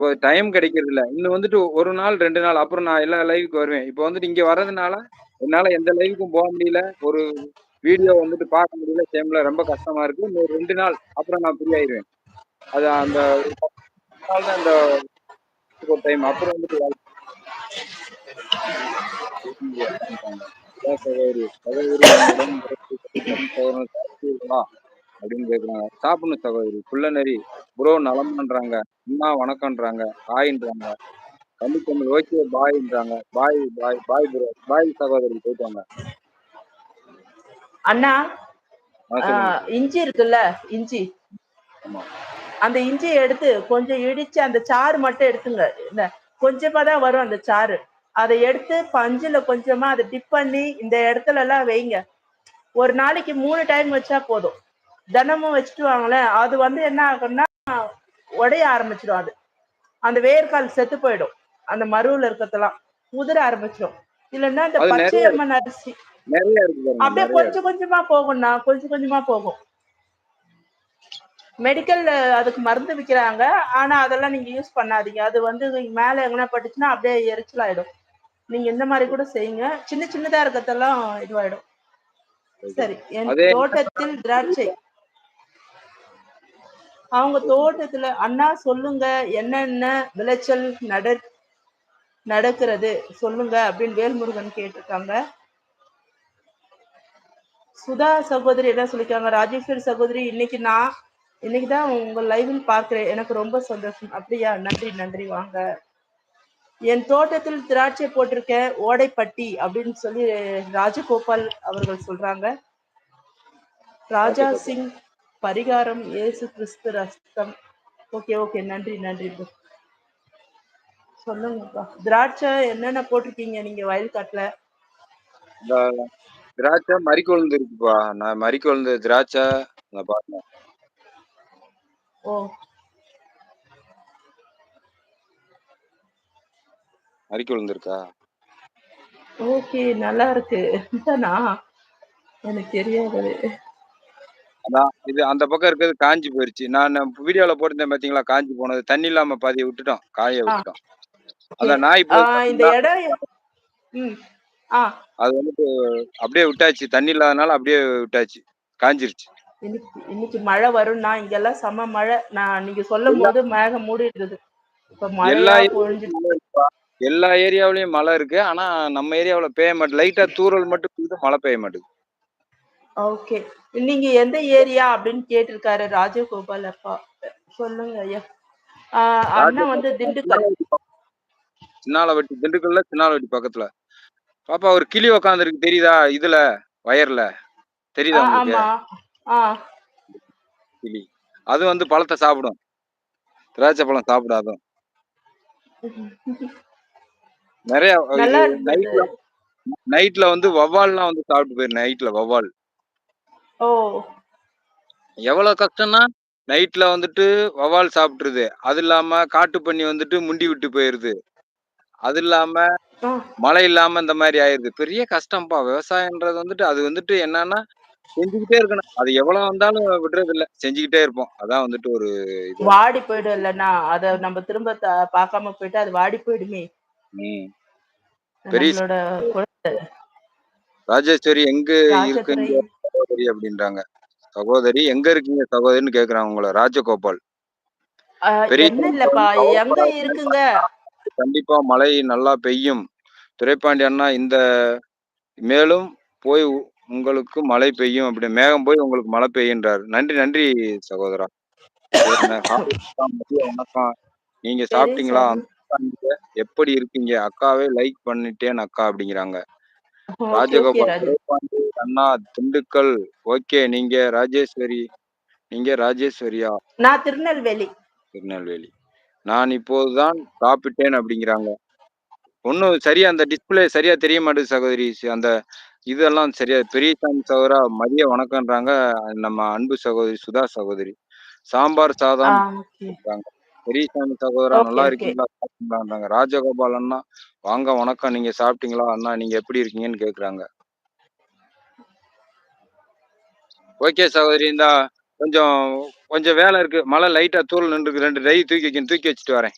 இப்போ டைம் கிடைக்கிறதில்ல. இன்னும் வந்துட்டு 1 நாள், 2 நாள் அப்புறம் நான் எல்லா லைவ்க்கு வருவேன். இப்போ வந்துட்டு இங்க வர்றதுனால, என்னால எந்த லைவ்க்கும் போ முடியல. ஒரு வீடியோ வந்துட்டு பார்க்க முடியல. டைம்ல ரொம்ப கஷ்டமா இருக்கு. இன்னும் 2 நாள் அப்புறம் நான் ஃப்ரீ ஆயிருவேன். அது அந்த ஒரு 10 நாள் தான் இந்த டைம். அப்புறம் வந்துட்டு அப்படின்ட்டாங்க. அதான் சகோதரி. சகோதரி என்னுடன் சகோதரன் சாப்பிட்டீர்களா? அப்படின்னு கேட்குறாங்க. சாப்பிடணும் சகோதரி. குள்ளநரி. ப்ரோ நலமான்றாங்க. அம்மா வணக்கம்ன்றாங்க. ஹாய்ன்றாங்க. தமிழ் தமிழ் ஓகே பாய்ன்றாங்க. பாய் பாய் பாய் ப்ரோ. பாய் சகோதரி போயிட்டு வாங்க. அண்ணா சொல்லுங்க. இஞ்சி இருக்குல்ல, இஞ்சி. ஆமா. அந்த இஞ்சியை எடுத்து கொஞ்சம் இடிச்சு அந்த சாறு மட்டும் எடுத்துங்க. இந்த கொஞ்சமா தான் வரும் அந்த சாறு. அதை எடுத்து பஞ்சுல கொஞ்சமா அதை டிப் பண்ணி இந்த இடத்துல எல்லாம் வைங்க. ஒரு நாளைக்கு 3 டைம் வச்சா போதும். தினமும் வச்சுட்டு வாங்களேன். அது வந்து என்ன ஆகும்னா உடைய ஆரம்பிச்சிடும். அது அந்த வேர்க்கால் செத்து போயிடும். அந்த மருவுல இருக்கிறதெல்லாம் உதிர ஆரம்பிச்சிடும். இல்லைன்னா இந்த அது பச்சையம்மன் அரிசி நெறைய இருக்கு பாருங்க. அப்படியே நெறைய கொஞ்சம் இருக்கு. கொஞ்சமா போகும்னா கொஞ்சம் கொஞ்சமா போகும். மெடிக்கல்ல அதுக்கு மருந்து விக்கிறாங்க. ஆனா அதெல்லாம் நீங்க யூஸ் பண்ணாதீங்க. அது வந்து மேல எங்கனா பட்டுச்சுன்னா அப்படியே எரிச்சல் ஆயிடும். நீங்க இந்த மாதிரி கூட செய்யுங்க. சின்ன சின்னதா இருக்கிறதெல்லாம் இதுவாயிடும். சரி. என் அதே தோட்டத்தில் திராட்சை. அவங்க தோட்டத்துல அண்ணா சொல்லுங்க என்னென்ன விளைச்சல் நடக்கிறது சொல்லுங்க அப்படின்னு வேல்முருகன் கேட்டிருக்காங்க. சுதா சகோதரி என்ன சொல்லிருக்காங்க? ராஜேஸ்வரி சகோதரி, இன்னைக்குதான் உங்க லைவில் பார்க்கிறேன். எனக்கு ரொம்ப சந்தோஷம். அப்படியா? நன்றி நன்றி. வாங்க. என் தோட்டத்தில் திராட்சை போட்டிருக்கேன், ஓடைப்பட்டி அப்படின்னு சொல்லி ராஜகோபால் அவர்கள் சொல்றாங்க. ராஜா சிங் பரிகாரம் இயேசு கிறிஸ்து ரத்தம். Okay okay. நன்றி நன்றி. சொல்லுங்கப்பா. திராட்சை என்னென்ன போட்டிருக்கீங்க நீங்க வயல் காட்டுல? இந்த திராட்சை மறிக்கொழுந்து இருக்குப்பா. நான் மறிக்கொழுந்து திராட்சை பாருங்க. ஓ, மறிக்கொழுந்து இருக்கா? ஓகே. நல்லா இருக்கு. எனக்கு தெரியாது. அதான் இது அந்த பக்கம் இருக்கிறது காஞ்சி போயிருச்சு. நான் வீடியோல போட்டிருந்தேன் பாத்தீங்களா? காஞ்சி போனது. தண்ணி இல்லாம பாதியை விட்டுட்டோம். காய விட்டுட்டோம். அந்த நாய் இந்த இடம் அது வந்துட்டு அப்படியே விட்டாச்சு. தண்ணி இல்லாதனால அப்படியே விட்டாச்சு. காஞ்சிருச்சு. இன்னைக்கு மழை வரும்னா இங்கெல்லாம் செம மழை. நீங்க சொல்லும் போது மேகம் மூடி இருந்தது. இப்ப எல்லா மழையா ஏரியாவிலும் பொழிஞ்சிட்டு. மழை இருக்குப்பா. எல்லா ஏரியாவிலயும் மழை இருக்கு. ஆனா நம்ம ஏரியாவுல பெய்ய மாட்டேங்குது. லைட்டா தூறல் மட்டும் பெய்யுது. மழை பெய்ய மாட்டேங்குது. ஓகே. நீங்க எந்த ஏரியா அப்படின்னு கேட்டிருக்காரு ராஜகோபால் அப்பா. சொல்லுங்க ஐயா. அண்ணன் வந்து திண்டுக்கல். சின்னாலவட்டி திண்டுக்கல்ல சின்னாலவட்டி பக்கத்துல. பாப்பா ஒரு கிளி உக்காந்துருக்கு தெரியுதா? இதுல வயர்ல தெரியுதா உங்களுக்கு? ஆமா. கிளி. அது வந்து பழத்தை சாப்பிடும். திராட்சை பழம் சாப்பிடாதும். நிறைய இது நல்லா இருந்தது. நைட்ல வந்து வவ்வால்லாம் வந்து சாப்பிட்டு போயிரு. நைட்ல வவ்வால். ஓ, எவ்வளவு கஷ்டம்னா நைட்ல வந்துட்டு வவ்வால் சாப்பிட்டுருது. அது இல்லாம காட்டு பண்ணி வந்துட்டு முண்டி விட்டு போயிருது. அது இல்லாம மழை இல்லாம இந்த மாதிரி ஆயிருது. பெரிய கஷ்டம்ப்பா. விவசாயம்ன்றது வந்துட்டு அது வந்துட்டு என்னன்னா செஞ்சுக்கிட்டே இருக்கணும். அது எவ்வளவு வந்தாலும் விடுறது இல்ல. செஞ்சுக்கிட்டே இருப்போம். அதான் வந்துட்டு ஒரு இது. வாடி போயிடும் இல்லைன்னா அத நம்ம திரும்ப பார்க்காம போயிட்டு அது வாடி போயிடுமே. பெரிய நம்மளோட குழந்தை ராஜேஸ்வரி எங்க ராஜதுரை. இருக்குங்க சகோதரி அப்படின்றாங்க. சகோதரி எங்க இருக்கீங்க சகோதரின்னு கேக்குறாங்க உங்களை. ராஜகோபால். பெரிய என்ன இல்லப்பா, எங்க இருக்குங்க? கண்டிப்பா மழை நல்லா பெய்யும். துரைப்பாண்டி அண்ணா இந்த மேலும் போய் உங்களுக்கு மழை பெய்யும் அப்படி மேகம் போய் உங்களுக்கு மழை பெய்யுன்றாரு. நன்றி நன்றி சகோதரா. சரிண்ணே. மதிய வணக்கம். நீங்க சரி சாப்பிட்டீங்களா? சரி. எப்படி இருக்கீங்க? அக்காவே லைக் பண்ணிட்டேன் அக்கா அப்படிங்கிறாங்க. Okay okay Rajagopal Raju. துரைப்பாண்டி அண்ணா திண்டுக்கல். ஓகே. நீங்க ராஜேஸ்வரி. நீங்க ராஜேஸ்வரியா? நான் திருநெல்வேலி. திருநெல்வேலி. நான் இப்போதுதான் சாப்பிட்டேன் அப்படிங்கிறாங்க. ஒன்னும் சரியா அந்த டிஸ்பிளே சரியா தெரிய மாட்டேங்குது சகோதரி. அந்த இதெல்லாம் சரியா பெரியசாமி சகோதரா மதிய வணக்கம்ன்றாங்க. நம்ம அன்பு சகோதரி சுதா சகோதரி. சாம்பார் சாதம் ஓகே இருக்காங்க. பெரியசாமி சகோதரா ஓகே நல்லா ஓகே. இருக்கீங்களா? சாப்பிட்டீங்களான்றாங்க. ராஜகோபால் அண்ணா வாங்க வணக்கம். நீங்க சாப்பிட்டீங்களா? அண்ணா நீங்க எப்படி இருக்கீங்கன்னு கேக்குறாங்க. ஓகே சகோதரி. இந்த கொஞ்சம் கொஞ்சம் வேலை இருக்கு. மழை லைட்டா தூரல் நின்றுருக்கு. 2 டை தூக்கி வச்சுட்டு வரேன்.